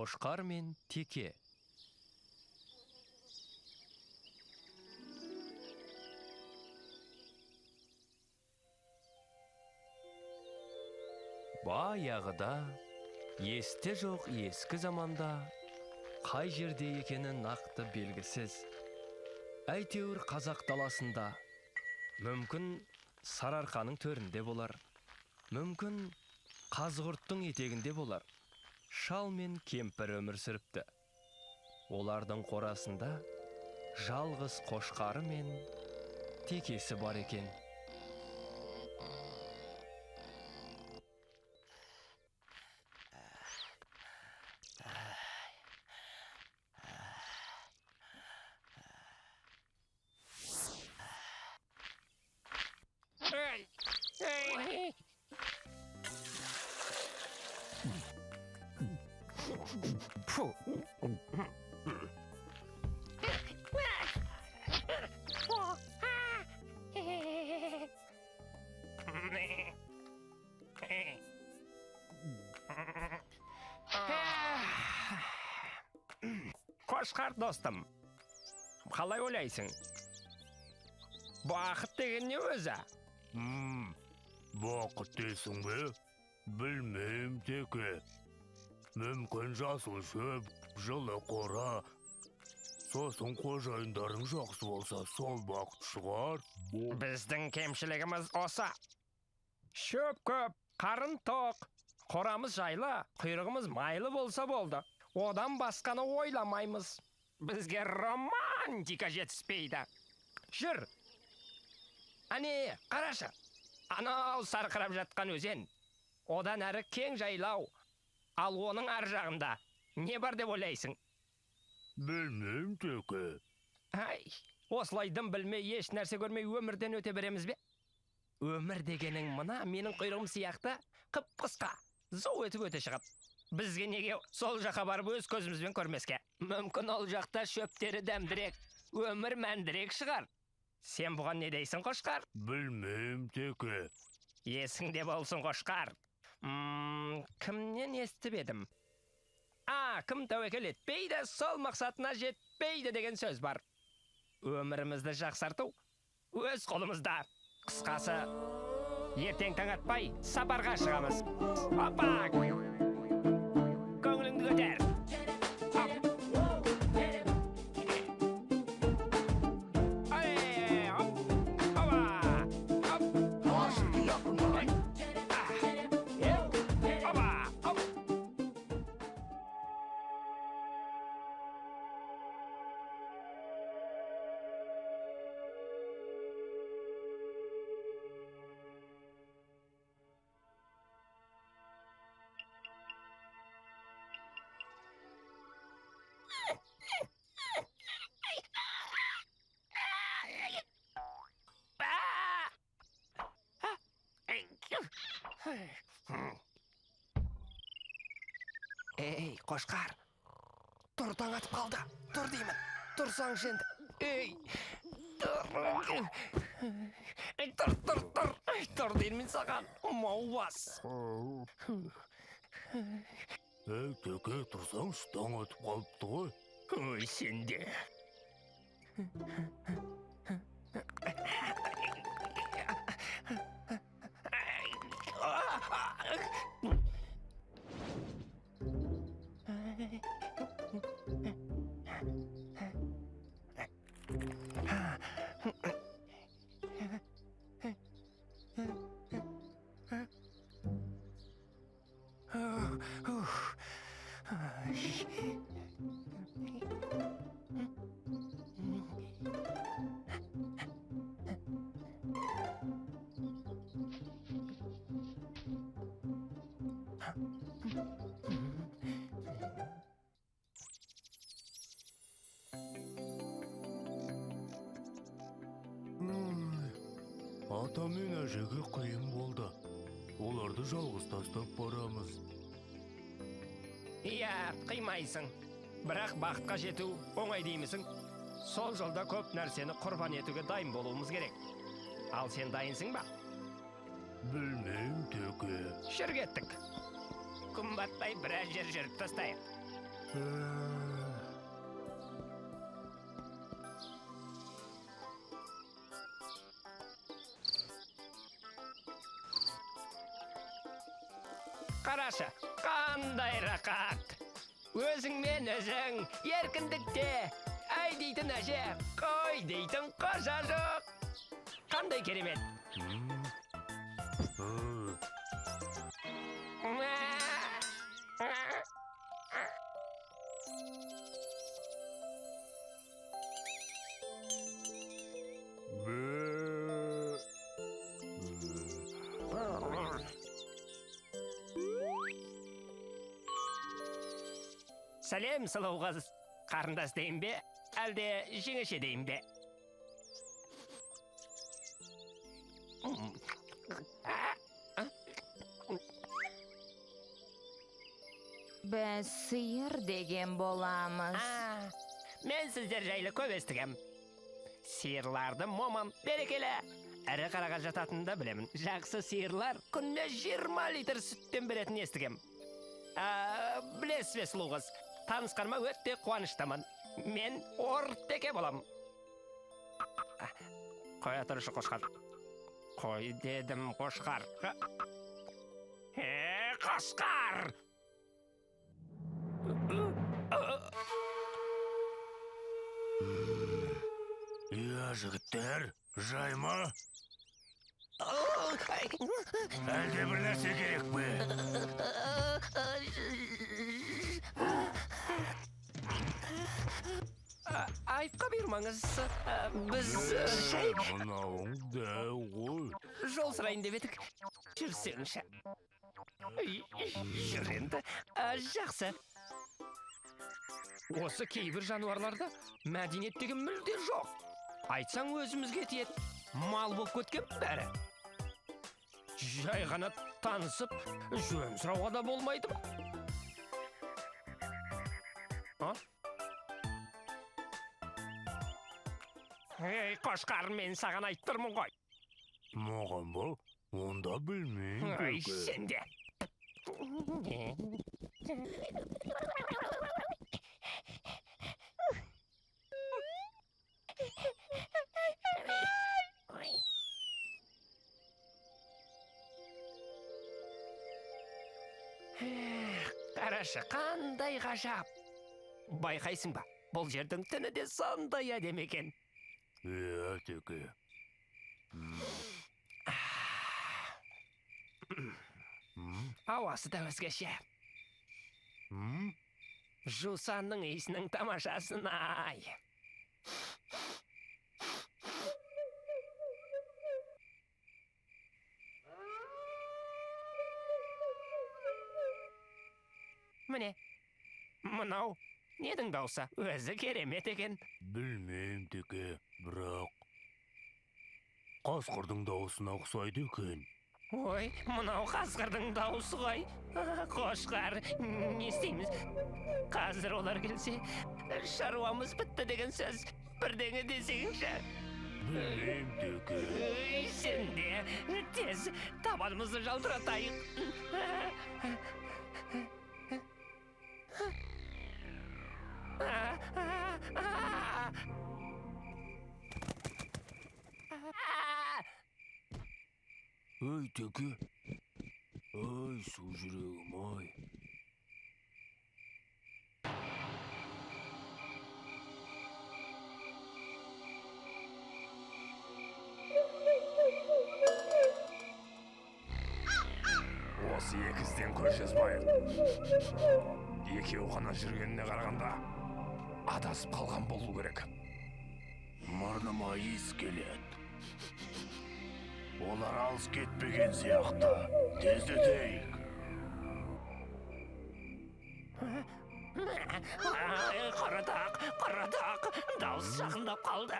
Қошқар мен Теке. Баяғыда, есте жоқ ескі заманда, қай жерде екені нақты белгісіз. Әйтеуір қазақ даласында, мүмкін сарыарқаның төрінде болар, мүмкін қазғұрттың етегінде болар. Шал мен кемпір өмір сүріпті. Олардың қорасында жалғыз қошқары мен Текесі бар екен. Фу. Қошқар достым, қалай ойлайсың? Бақыт деген не өзі? Бақыт дейсің бе? Білмейм, Теке. Мүмкін жасыл шөп, жылы қора. Сосын қожайындарың жақсы болса, сол бақыт шығар. Біздің кемшілігіміз осы. Шөп көп, қарын тоқ, қорамыз жайлы, құйрығымыз майлы болса болды. Одан басқаны ойламаймыз. Бізге романтика жетіспейді. Жүр. Ане, қарашы. Анау сарқырап жатқан өзен. Одан әрі кең жайлау. Ал оның ар жағында не бар деп ойлайсың? Білмейм, Теке. Ай, осылай дым білмей, еш нәрсе көрмей өмірден өте береміз бе? Өмір дегенің мына менің құйрығым сияқты қып-қысқа, зау етіп өте шығады. Бізге неге сол жаққа барып өз көзімізбен көрмеске? Мүмкін ол жақта шөптері дәмдірек, өмір мәндірек шығар. Сен бұған не дейсің, қошқар? Білмейм, Теке. Есіңде болсын, қошқар. Кімнен естіп едім? Кім тәуекел етпейді, сол мақсатына жетпейді деген сөз бар. Өмірімізді жақсарту өз қолымызда. Қысқасы, ертең таң атпай сапарға шығамыз. Опа! Көңіліңді көтер. Ей, қошқар, тұр, таң атып қалды. Тұр деймін, тұрсаң енді. Ей, тұр деймін саған, маубас. Ей, Теке, тұрсаңшы, таң атып қалыпты ғой. Ой, сенде. Ата мен әжеге қиын болды. Оларды жалғыз тастап барамыз. Иә, қимайсың. Бірақ бақытқа жету оңай деймісің? Сол жолда көп нәрсені құрбан етуге дайын болуымыз керек. Ал сен дайынсың ба? Білмейм, Теке. Жүр кеттік. Күн батпай біраз жер жүріп тастайық. Қарашы, қандай рақат. Өзіңмен өзің, еркіндікте. Әй дейтін әже, қой дейтін қожа жоқ. Қандай керемет. Сәлем, сұлу қыз. Қарындас дейін бе, әлде жеңеше дейін бе? Біз сиыр деген боламыз. Мен сіздер жайлы көп естігем. Сиырларды момын, берекелі. Әрі қараға жататынды білемін. Жақсы сиырлар күнде 20 литр сүттен беретін естігем. Білесіз бе, сұлу қыз? Танысқаныма өтте қуаныштамын. Мен Ортеке болам. Қоя тұрышы, қошқар. Қой дедім, қошқар. Қошқар! Я, жігіттер, жайма? Әлде бір нәрсе керек пе? Айыпқа бұйырмаңыз. Біз шай... Мынауың дәу ғой. Жол сұрайын деп едік. Жүрсеңші. Жүр енді. Жақсы. Осы кейбір жануарларда мәдениет деген мүлде жоқ. Айтсаң өзімізге тиеді. Мал болып кеткен бәрі. Жай ғана танысып, жөн сұрауға да болмайды ма? Ей, қошқар, мен саған айттырмын ғой. Маған ба? Онда білмеймін. Ай, сен де. Қарашы, қандай ғажап. Байқайсың ба, бұл жердің түні де сондай әдемі екен. Иә, теке. Ауасы да өзгеше. Жусанның иісінің тамашасын ай. Міне, мынау недің даусы? Өзі керемет екен. Білмеймін, теке, бірақ қасқырдың дауысына ұқсайды екен. Ой, мынау қасқырдың дауысы ғой. Қошқар, не істейміз? Қазір олар келсе, шаруамыз бітті деген сөз. Бірдеңе десеңші. Білмеймін, теке. Сен де тез табанымызды жалтыратайық. Ой, теке. Ой, су жүрегім, ой. Осы екізден көз жазбайық. Екеу ғана жүргеніне қарағанда адасып қалған болу керек. Мұрныма иіс келеді. Олар алыс кетпеген сияқты. Тездетейік. Қарадақ, дауыс жақындап қалды.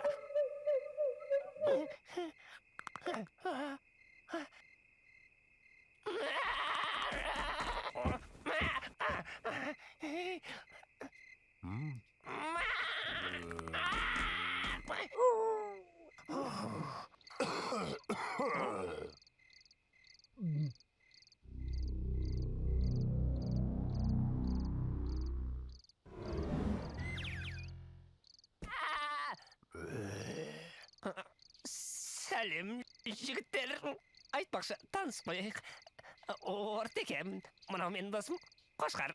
сәлем жігіттер. Айтпақшы, танысып қояйық. Ортекем, мынау менің досым Қошқар.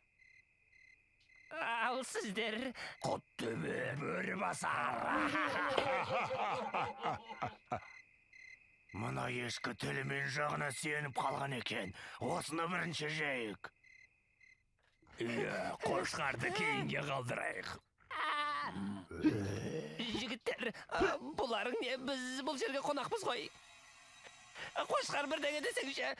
Ал сіздер Құттөбе Бөрібасар. Мына ешкі тілімен жағына сеніп қалған екен. Осыны бірінші жейік. Қошқарды кейінге қалдырайық. Жігіттер, бұларың не? Біз бұл жерге қонақпыз ғой. Қошқар бірдеңе десеңші.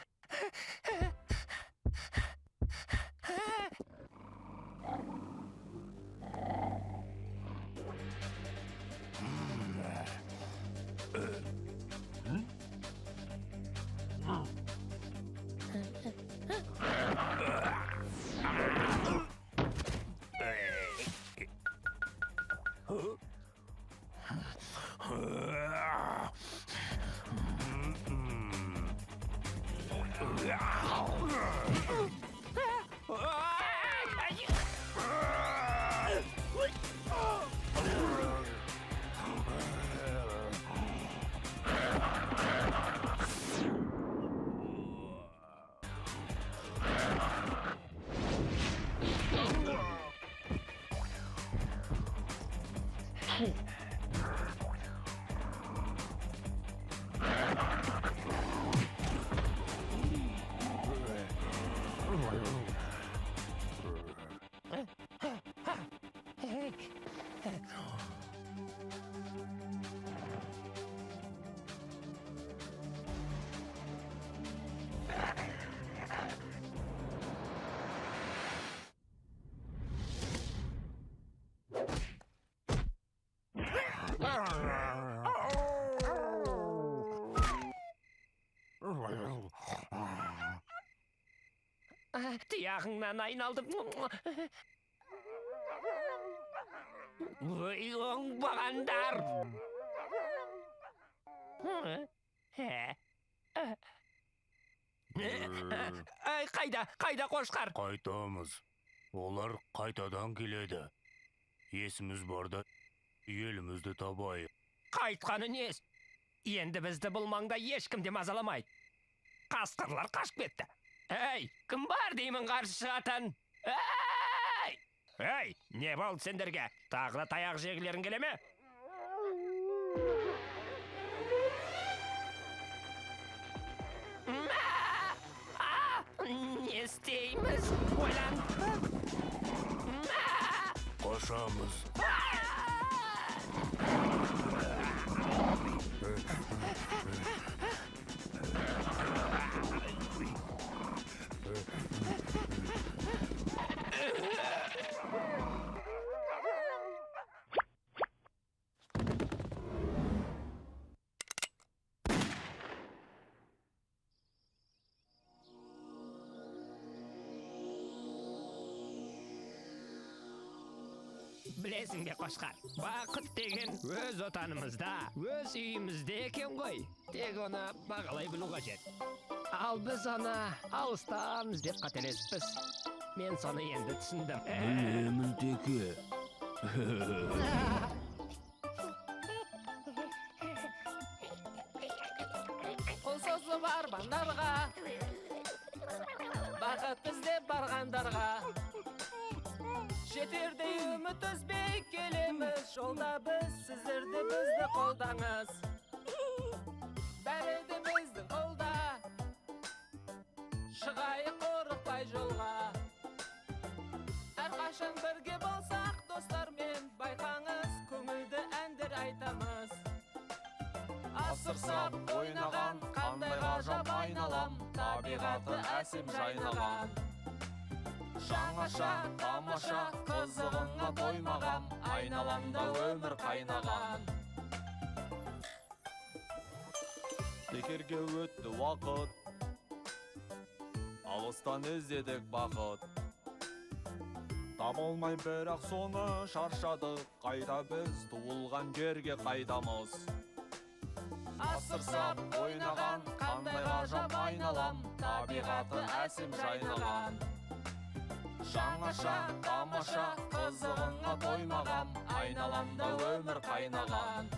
Тұяғыңнан айналдым. Ой, оңбағандар. Қайда Қошқар? Қайтамыз. Олар қайтадан келеді. Есіміз барда, елімізді табайық. Қайтқаны нес? Енді бізді бұл маңда ешкім де мазаламайды. Қасқырлар қашып кетті. Әй, кім бар деймін қарсы шығатын? Әй, не болды сендерге? Тағы да таяқ жегілерің келе ме? Не істейміз? Ойлан. Қошамыз. Білесің бе Қошқар, бақыт деген өз отанымызда, өз үйімізде екен ғой. Тек оны бағалай білу қажет. Ал біз оны алыстан іздеп қателеспіз. Мен соны енді түсіндім. Білеміздеке. Қол созып армандарға, бақыт іздеп барғандарға, жетердей үміт үзбей келеміз. Жолда біз, сіздерді бізді қолдаңыз. Бәрі де біздің қолда, шығайық қорықпай жолға. Әрқашан бірге болсақ достармен, байқаңыз, көңілді әндер айтамыз. Асыр-сап ойнаған, қандай ғажап айналам, табиғаты әсем жайнаған. Жаңаша, тамаша, қызығыңа тоймағам, айналамда өмір қайнаған. Бекерге өтті уақыт, алыстан іздедік бақыт. Табылмай бірақ соны шаршадық, қайда біз туылған жерге қайдамыз. Асыр-сап ойнаған, қандай ғажап айналам, табиғаты әсем жайнаған. Жаңаша, тамаша, қызығыңа тоймағам, айналамда өмір қайнаған.